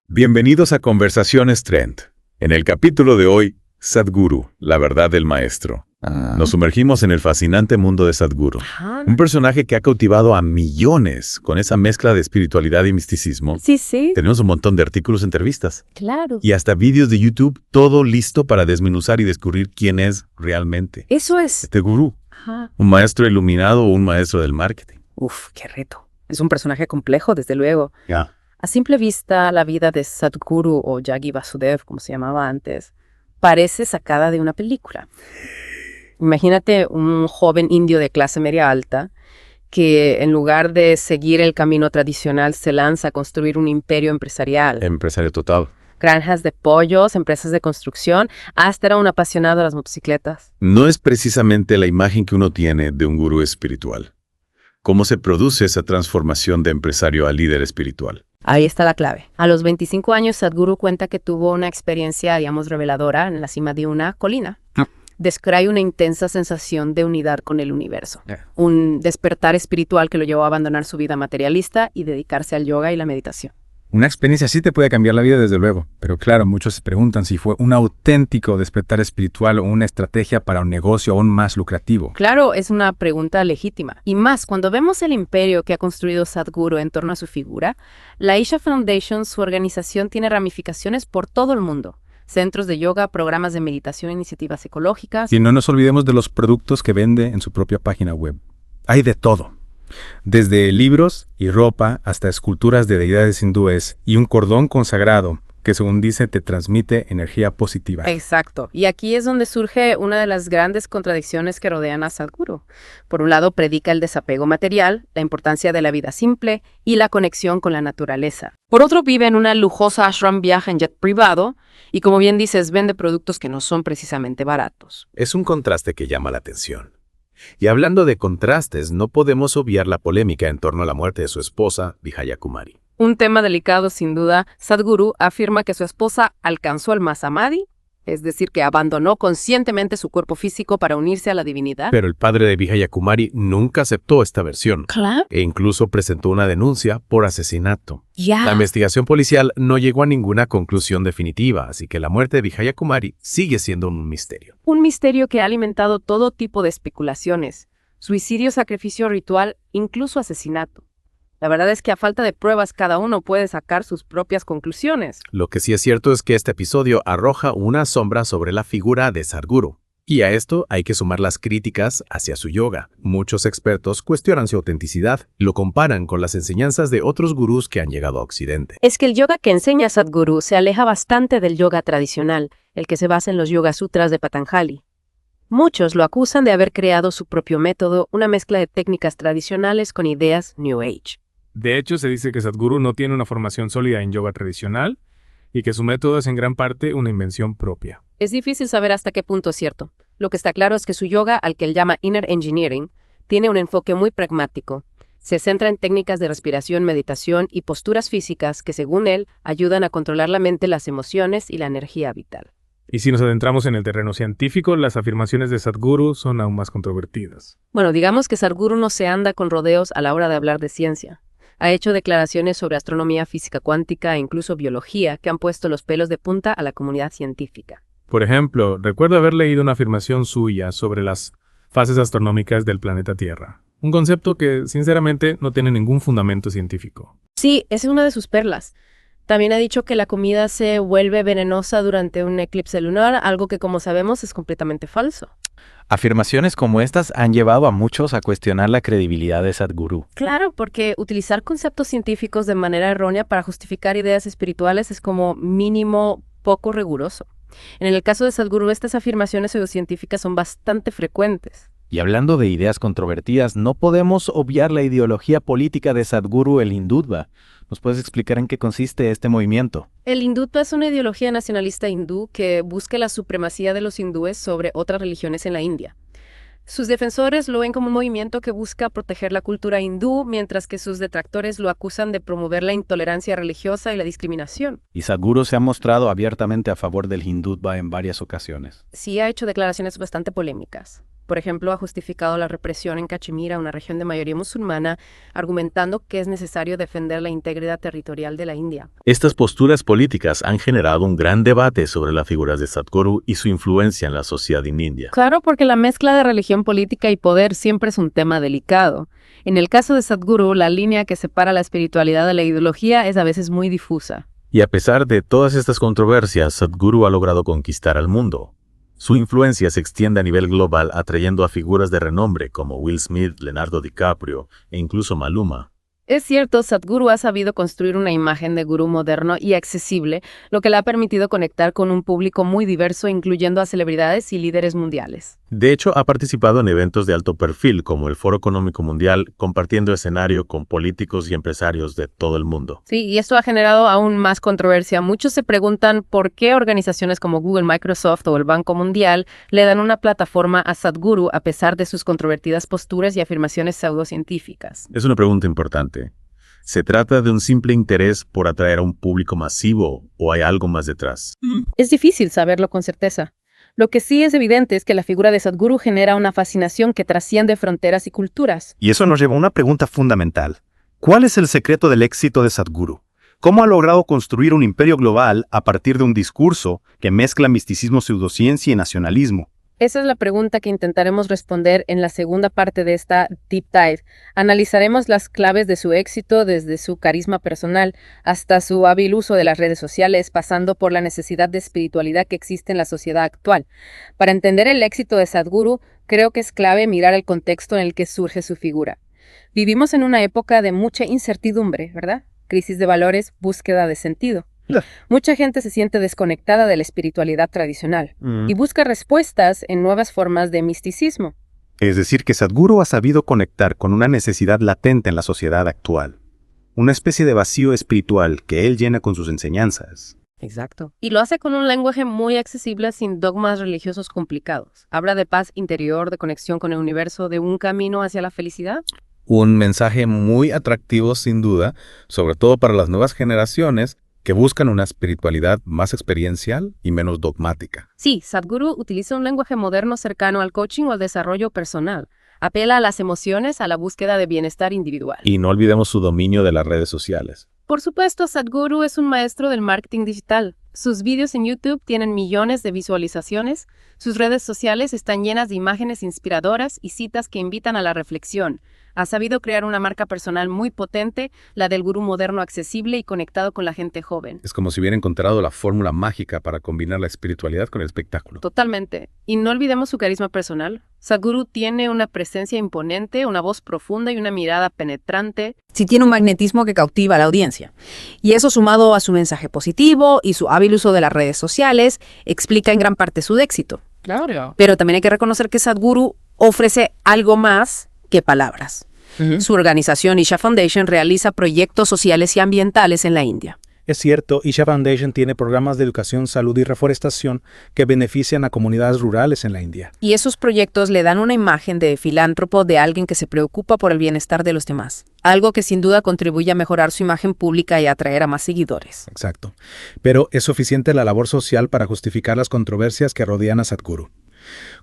Bienvenidos a Conversaciones Trend. En el capítulo de hoy, Sadhguru, la verdad del maestro. Nos sumergimos en el fascinante mundo de Sadhguru, un personaje que ha cautivado a millones con esa mezcla de espiritualidad y misticismo. Sí. Tenemos un montón de artículos, entrevistas. Claro. Y hasta vídeos de YouTube, todo listo para desmenuzar y descubrir quién es realmente Eso es. este gurú. Ajá. ¿Un maestro iluminado o un maestro del marketing? Uf, qué reto. Es un personaje complejo, desde luego. Ya. A simple vista, la vida de Sadhguru o Yagi Vasudev, como se llamaba antes, parece sacada de una película. Imagínate un joven indio de clase media alta que en lugar de seguir el camino tradicional se lanza a construir un imperio empresarial. Empresario total. Granjas de pollos, empresas de construcción, hasta era un apasionado de las motocicletas. No es precisamente la imagen que uno tiene de un gurú espiritual. ¿Cómo se produce esa transformación de empresario a líder espiritual? Ahí está la clave. A los 25 años, Sadhguru cuenta que tuvo una experiencia, digamos, reveladora en la cima de una colina. Describe una intensa sensación de unidad con el universo. Un despertar espiritual que lo llevó a abandonar su vida materialista y dedicarse al yoga y la meditación. Una experiencia así te puede cambiar la vida, desde luego. Pero claro, muchos se preguntan si fue un auténtico despertar espiritual o una estrategia para un negocio aún más lucrativo. Claro, es una pregunta legítima. Y más, cuando vemos el imperio que ha construido Sadhguru en torno a su figura, la Isha Foundation, su organización, tiene ramificaciones por todo el mundo. Centros de yoga, programas de meditación, iniciativas ecológicas. Y no nos olvidemos de los productos que vende en su propia página web. Hay de todo. Desde libros y ropa hasta esculturas de deidades hindúes y un cordón consagrado que, según dice, te transmite energía positiva. Exacto. Y aquí es donde surge una de las grandes contradicciones que rodean a Sadhguru. Por un lado, predica el desapego material, la importancia de la vida simple y la conexión con la naturaleza. Por otro, vive en una lujosa ashram, viaja en jet privado y, como bien dices, vende productos que no son precisamente baratos. Es un contraste que llama la atención. Y hablando de contrastes, no podemos obviar la polémica en torno a la muerte de su esposa, Vijaya Kumari. Un tema delicado, sin duda. Sadhguru afirma que su esposa alcanzó el Mahasamadhi, es decir, que abandonó conscientemente su cuerpo físico para unirse a la divinidad. Pero el padre de Vijaya Kumari nunca aceptó esta versión. Claro. E incluso presentó una denuncia por asesinato. Ya. La investigación policial no llegó a ninguna conclusión definitiva, así que la muerte de Vijaya Kumari sigue siendo un misterio. Un misterio que ha alimentado todo tipo de especulaciones. Suicidio, sacrificio ritual, incluso asesinato. La verdad es que a falta de pruebas cada uno puede sacar sus propias conclusiones. Lo que sí es cierto es que este episodio arroja una sombra sobre la figura de Sadhguru. Y a esto hay que sumar las críticas hacia su yoga. Muchos expertos cuestionan su autenticidad y lo comparan con las enseñanzas de otros gurús que han llegado a Occidente. Es que el yoga que enseña Sadhguru se aleja bastante del yoga tradicional, el que se basa en los Yoga Sutras de Patanjali. Muchos lo acusan de haber creado su propio método, una mezcla de técnicas tradicionales con ideas New Age. De hecho, se dice que Sadhguru no tiene una formación sólida en yoga tradicional y que su método es en gran parte una invención propia. Es difícil saber hasta qué punto es cierto. Lo que está claro es que su yoga, al que él llama Inner Engineering, tiene un enfoque muy pragmático. Se centra en técnicas de respiración, meditación y posturas físicas que, según él, ayudan a controlar la mente, las emociones y la energía vital. Y si nos adentramos en el terreno científico, las afirmaciones de Sadhguru son aún más controvertidas. Bueno, digamos que Sadhguru no se anda con rodeos a la hora de hablar de ciencia. Ha hecho declaraciones sobre astronomía, física cuántica e incluso biología que han puesto los pelos de punta a la comunidad científica. Por ejemplo, recuerdo haber leído una afirmación suya sobre las fases astronómicas del planeta Tierra. Un concepto que, sinceramente, no tiene ningún fundamento científico. Sí, esa es una de sus perlas. También ha dicho que la comida se vuelve venenosa durante un eclipse lunar, algo que, como sabemos, es completamente falso. Afirmaciones como estas han llevado a muchos a cuestionar la credibilidad de Sadhguru. Claro, porque utilizar conceptos científicos de manera errónea para justificar ideas espirituales es como mínimo poco riguroso. En el caso de Sadhguru, estas afirmaciones pseudocientíficas son bastante frecuentes. Y hablando de ideas controvertidas, no podemos obviar la ideología política de Sadhguru, el Hindutva. ¿Nos puedes explicar en qué consiste este movimiento? El Hindutva es una ideología nacionalista hindú que busca la supremacía de los hindúes sobre otras religiones en la India. Sus defensores lo ven como un movimiento que busca proteger la cultura hindú, mientras que sus detractores lo acusan de promover la intolerancia religiosa y la discriminación. Y Sadhguru se ha mostrado abiertamente a favor del hindutva en varias ocasiones. Sí ha hecho declaraciones bastante polémicas. Por ejemplo, ha justificado la represión en Cachemira, una región de mayoría musulmana, argumentando que es necesario defender la integridad territorial de la India. Estas posturas políticas han generado un gran debate sobre las figuras de Sadhguru y su influencia en la sociedad en India. Claro, porque la mezcla de religión, política y poder siempre es un tema delicado. En el caso de Sadhguru, la línea que separa la espiritualidad de la ideología es a veces muy difusa. Y a pesar de todas estas controversias, Sadhguru ha logrado conquistar al mundo. Su influencia se extiende a nivel global, atrayendo a figuras de renombre como Will Smith, Leonardo DiCaprio e incluso Maluma. Es cierto, Sadhguru ha sabido construir una imagen de gurú moderno y accesible, lo que le ha permitido conectar con un público muy diverso, incluyendo a celebridades y líderes mundiales. De hecho, ha participado en eventos de alto perfil como el Foro Económico Mundial, compartiendo escenario con políticos y empresarios de todo el mundo. Sí, y esto ha generado aún más controversia. Muchos se preguntan por qué organizaciones como Google, Microsoft o el Banco Mundial le dan una plataforma a Sadhguru a pesar de sus controvertidas posturas y afirmaciones pseudocientíficas. Es una pregunta importante. ¿Se trata de un simple interés por atraer a un público masivo o hay algo más detrás? Es difícil saberlo con certeza. Lo que sí es evidente es que la figura de Sadhguru genera una fascinación que trasciende fronteras y culturas. Y eso nos lleva a una pregunta fundamental. ¿Cuál es el secreto del éxito de Sadhguru? ¿Cómo ha logrado construir un imperio global a partir de un discurso que mezcla misticismo, pseudociencia y nacionalismo? Esa es la pregunta que intentaremos responder en la segunda parte de esta Deep Dive. Analizaremos las claves de su éxito desde su carisma personal hasta su hábil uso de las redes sociales, pasando por la necesidad de espiritualidad que existe en la sociedad actual. Para entender el éxito de Sadhguru, creo que es clave mirar el contexto en el que surge su figura. Vivimos en una época de mucha incertidumbre, ¿verdad? Crisis de valores, búsqueda de sentido. Mucha gente se siente desconectada de la espiritualidad tradicional y busca respuestas en nuevas formas de misticismo. Es decir, que Sadhguru ha sabido conectar con una necesidad latente en la sociedad actual. Una especie de vacío espiritual que él llena con sus enseñanzas. Exacto. Y lo hace con un lenguaje muy accesible sin dogmas religiosos complicados. Habla de paz interior, de conexión con el universo, de un camino hacia la felicidad. Un mensaje muy atractivo sin duda, sobre todo para las nuevas generaciones que buscan una espiritualidad más experiencial y menos dogmática. Sí, Sadhguru utiliza un lenguaje moderno cercano al coaching o al desarrollo personal. Apela a las emociones, a la búsqueda de bienestar individual. Y no olvidemos su dominio de las redes sociales. Por supuesto, Sadhguru es un maestro del marketing digital. Sus vídeos en YouTube tienen millones de visualizaciones. Sus redes sociales están llenas de imágenes inspiradoras y citas que invitan a la reflexión. Ha sabido crear una marca personal muy potente, la del gurú moderno accesible y conectado con la gente joven. Es como si hubiera encontrado la fórmula mágica para combinar la espiritualidad con el espectáculo. Totalmente. Y no olvidemos su carisma personal. Sadhguru tiene una presencia imponente, una voz profunda y una mirada penetrante. Sí, tiene un magnetismo que cautiva a la audiencia. Y eso, sumado a su mensaje positivo y su hábil uso de las redes sociales, explica en gran parte su éxito. Claro. Pero también hay que reconocer que Sadhguru ofrece algo más que palabras. Su organización, Isha Foundation, realiza proyectos sociales y ambientales en la India. Es cierto, Isha Foundation tiene programas de educación, salud y reforestación que benefician a comunidades rurales en la India. Y esos proyectos le dan una imagen de filántropo, de alguien que se preocupa por el bienestar de los demás. Algo que sin duda contribuye a mejorar su imagen pública y a atraer a más seguidores. Exacto. Pero ¿es suficiente la labor social para justificar las controversias que rodean a Sadhguru?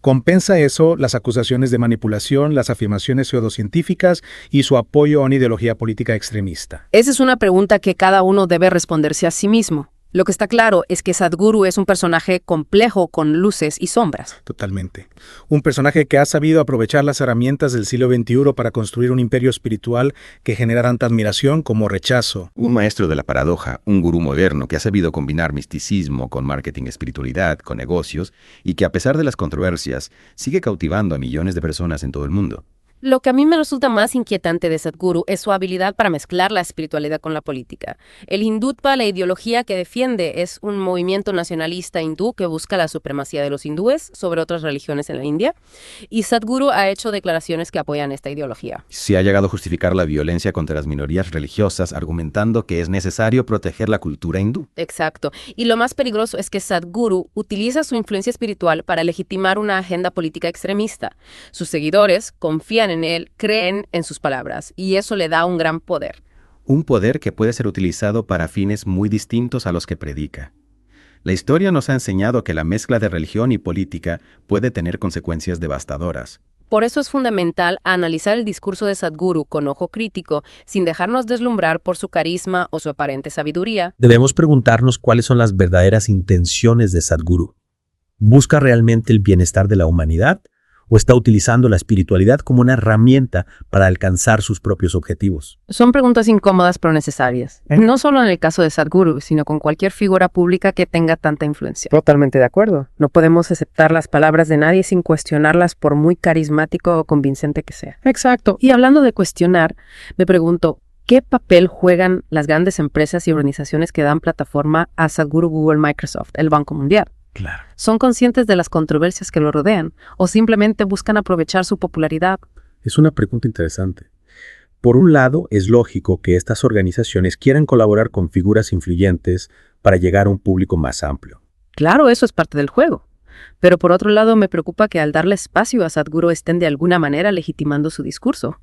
¿Compensa eso las acusaciones de manipulación, las afirmaciones pseudocientíficas y su apoyo a una ideología política extremista? Esa es una pregunta que cada uno debe responderse a sí mismo. Lo que está claro es que Sadhguru es un personaje complejo con luces y sombras. Totalmente. Un personaje que ha sabido aprovechar las herramientas del siglo XXI para construir un imperio espiritual que genera tanta admiración como rechazo. Un maestro de la paradoja, un gurú moderno que ha sabido combinar misticismo con marketing, espiritualidad, con negocios, y que a pesar de las controversias, sigue cautivando a millones de personas en todo el mundo. Lo que a mí me resulta más inquietante de Sadhguru es su habilidad para mezclar la espiritualidad con la política. El hindutva, la ideología que defiende, es un movimiento nacionalista hindú que busca la supremacía de los hindúes sobre otras religiones en la India, y Sadhguru ha hecho declaraciones que apoyan esta ideología. Se ha llegado a justificar la violencia contra las minorías religiosas argumentando que es necesario proteger la cultura hindú. Exacto. Y lo más peligroso es que Sadhguru utiliza su influencia espiritual para legitimar una agenda política extremista. Sus seguidores confían en él, creen en sus palabras, y eso le da un gran poder. Un poder que puede ser utilizado para fines muy distintos a los que predica. La historia nos ha enseñado que la mezcla de religión y política puede tener consecuencias devastadoras. Por eso es fundamental analizar el discurso de Sadhguru con ojo crítico, sin dejarnos deslumbrar por su carisma o su aparente sabiduría. Debemos preguntarnos cuáles son las verdaderas intenciones de Sadhguru. ¿Busca realmente el bienestar de la humanidad o está utilizando la espiritualidad como una herramienta para alcanzar sus propios objetivos? Son preguntas incómodas pero necesarias. No solo en el caso de Sadhguru, sino con cualquier figura pública que tenga tanta influencia. Totalmente de acuerdo. No podemos aceptar las palabras de nadie sin cuestionarlas por muy carismático o convincente que sea. Exacto. Y hablando de cuestionar, me pregunto, ¿qué papel juegan las grandes empresas y organizaciones que dan plataforma a Sadhguru, Google, Microsoft, el Banco Mundial? Claro. ¿Son conscientes de las controversias que lo rodean o simplemente buscan aprovechar su popularidad? Es una pregunta interesante. Por un lado, es lógico que estas organizaciones quieran colaborar con figuras influyentes para llegar a un público más amplio. Claro, eso es parte del juego. Pero por otro lado, me preocupa que al darle espacio a Sadhguru estén de alguna manera legitimando su discurso,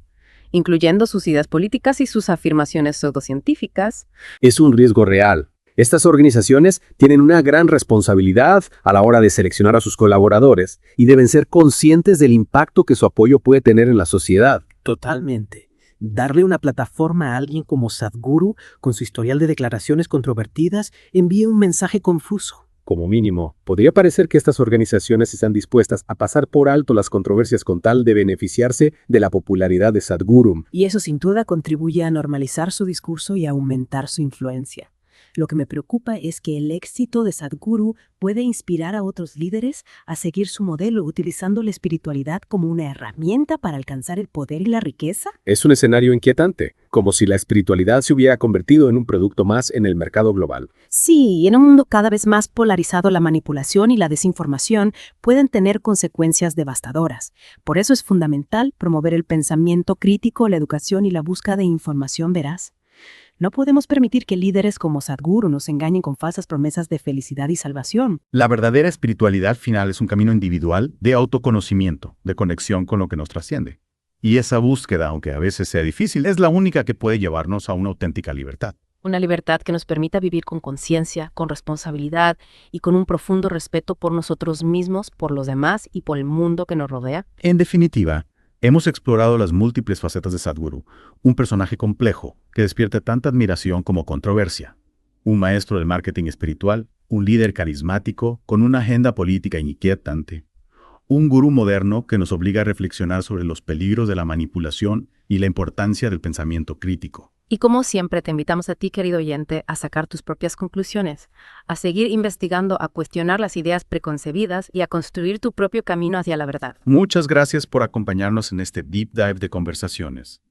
incluyendo sus ideas políticas y sus afirmaciones pseudocientíficas. Es un riesgo real. Estas organizaciones tienen una gran responsabilidad a la hora de seleccionar a sus colaboradores y deben ser conscientes del impacto que su apoyo puede tener en la sociedad. Totalmente. Darle una plataforma a alguien como Sadhguru, con su historial de declaraciones controvertidas, envía un mensaje confuso. Como mínimo, podría parecer que estas organizaciones están dispuestas a pasar por alto las controversias con tal de beneficiarse de la popularidad de Sadhguru. Y eso sin duda contribuye a normalizar su discurso y a aumentar su influencia. Lo que me preocupa es que el éxito de Sadhguru puede inspirar a otros líderes a seguir su modelo utilizando la espiritualidad como una herramienta para alcanzar el poder y la riqueza. Es un escenario inquietante, como si la espiritualidad se hubiera convertido en un producto más en el mercado global. Sí, y en un mundo cada vez más polarizado, la manipulación y la desinformación pueden tener consecuencias devastadoras. Por eso es fundamental promover el pensamiento crítico, la educación y la búsqueda de información veraz. No podemos permitir que líderes como Sadhguru nos engañen con falsas promesas de felicidad y salvación. La verdadera espiritualidad final es un camino individual de autoconocimiento, de conexión con lo que nos trasciende. Y esa búsqueda, aunque a veces sea difícil, es la única que puede llevarnos a una auténtica libertad. Una libertad que nos permita vivir con conciencia, con responsabilidad y con un profundo respeto por nosotros mismos, por los demás y por el mundo que nos rodea. En definitiva, hemos explorado las múltiples facetas de Sadhguru, un personaje complejo que despierta tanta admiración como controversia. Un maestro del marketing espiritual, un líder carismático con una agenda política inquietante. Un gurú moderno que nos obliga a reflexionar sobre los peligros de la manipulación y la importancia del pensamiento crítico. Y como siempre, te invitamos a ti, querido oyente, a sacar tus propias conclusiones, a seguir investigando, a cuestionar las ideas preconcebidas y a construir tu propio camino hacia la verdad. Muchas gracias por acompañarnos en este Deep Dive de conversaciones.